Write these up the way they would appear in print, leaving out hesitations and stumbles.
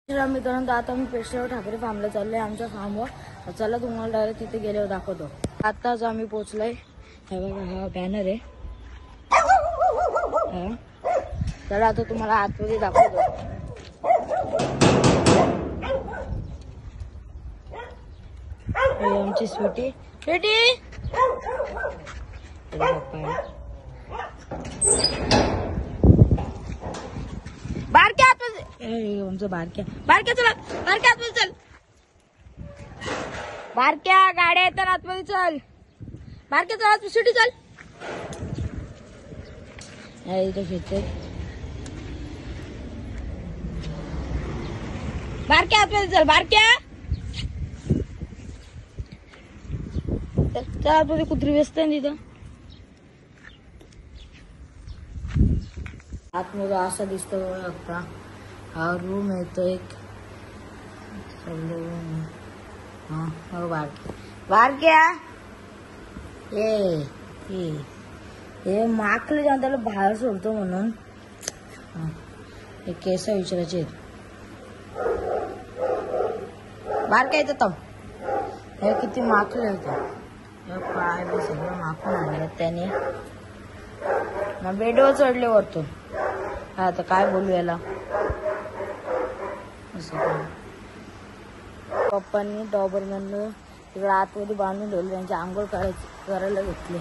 मित्रांनो आता मी पेशवेश्वर ठाकरे फार्मला चाललोय आमच्या फार्मवर. चला तुम्हाला डायरेक्ट तिथे गेल्यावर दाखवतो. आताच आम्ही पोहोचलोय. हे बघा हा बॅनर आहे. चला आता तुम्हाला आतमध्ये दाखवतो. आमची स्वीटी बारक्या आतमध्ये आमचं बारक्या चला बारक्या आतमध्ये चल. बारक्या गाड्या येतात आतमध्ये चल. बारक्या चला स्वीटी चल. इथं खेळते बारक्या आतमध्ये चल. बारक्या चल आतमध्ये कुत्री व्यस्त आहे तिथं. आतमध्ये असा दिसतो बघा. हा रूम येतो एक. बारक्या हे माकले जेव्हा त्याला बाहेर सोडतो म्हणून हे केस विचारायचे. बारक्या येतं तम हे किती माकले होते. पाय बी सगळं माकून आणलं त्याने. बेडवर चढले वरतून. आता काय बोलू याला. पप्पांनी डॉबरमॅनला तिकडे आतमध्ये बांधून ठेवले. त्यांची आंघोळ करायला घेतले.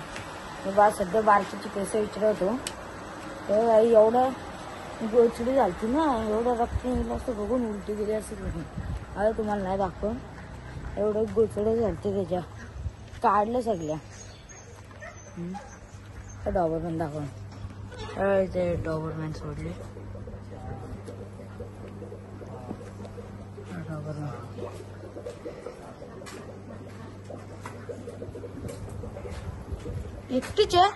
मी सध्या बारकीची केस विचारत होतो. तर आई एवढं गोचडी झालती ना, एवढं रक्त निघलं असतं बघून उलटी गेली असं बघून. आता तुम्हाला नाही दाखव. एवढं गोचडे झालते त्याच्या. काढलं सगळ्या. डॉबरमॅन दाखवून ते डॉबरमॅन सोडले. एकटीच आहे.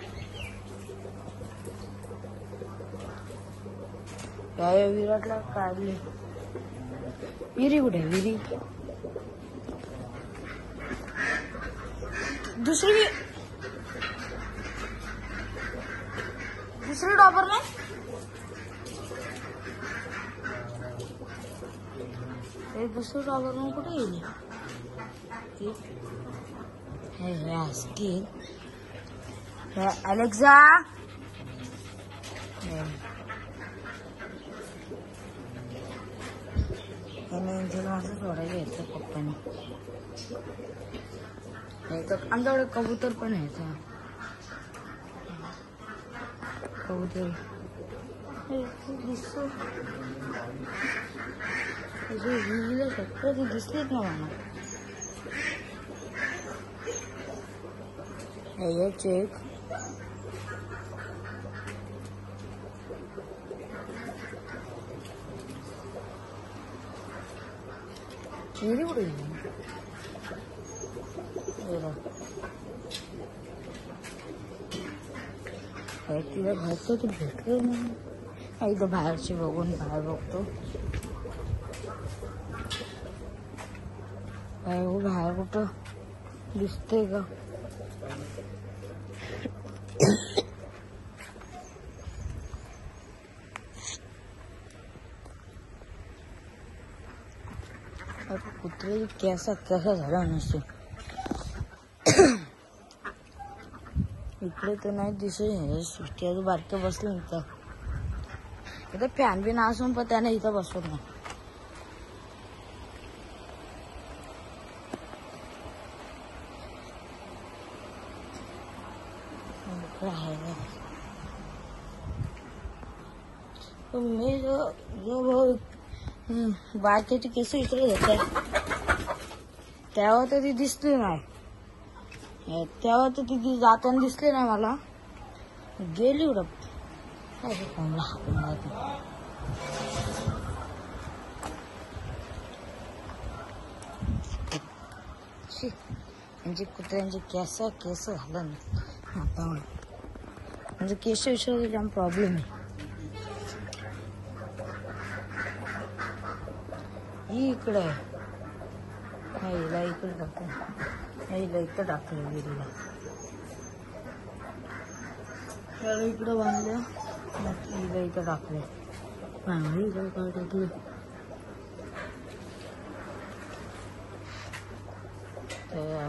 विराटला काढली. विरी कुठे विरी. दुसरी डॉबरमॅन दुसरं डॉबरमॅन कुठे गेली. अलेक्सा असं सोडायला यायचं पप्पाने. आमच्याकडे कबूतर पण आहे. कबूतर दिसतो दिसलीच ना मला. चेक कुठे तिला घरचं तू भेटलो ना. इथं बाहेरची बघून बाहेर बघतो. बाहेर कुठं दिसतंय का. कुत्रे केसा झाला नसतो. इकडे तर नाही दिसत. सुट्टी बारकं बसलं इथं. इथं फॅन बी नसून पण त्याने इथं बसवत नाही. मी जो बारक्याची केस इकडे होते तेव्हा तर ती दिसली नाही. तेव्हा तर ती जाताना दिसली नाही मला. गेली उडप. म्हणजे कुत्र्यांचे केस झालं ना आता. म्हणजे केस विषयी जाम प्रॉब्लेम आहे. इकडे हिला इकडे टाकलं. हिला इकडं टाकलं विहिरीला. इकडं बांधलं हिला इथं टाकलं. इकडं काय टाकलं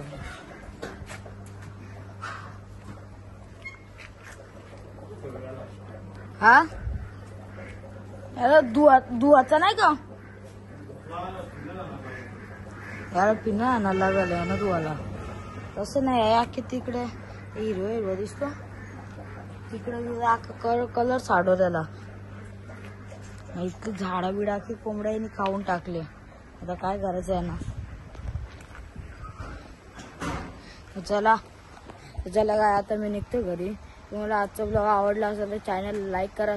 लागलं. हा याला धुवाचा नाही का याला पिणं आणायला लागलं यानं धुवाला. तसं नाही या की तिकडे हिरवा हिरवा दिसतो तिकडे कलर साडो त्याला. इतकी झाडा बिडा की कोंबड्याने खाऊन टाकले. आता काय करायचं आहे ना. चला काय आता मी निघतो घरी. तुम्हाला आजचा ब्लॉग आवडला असेल तर चॅनल लाईक करा.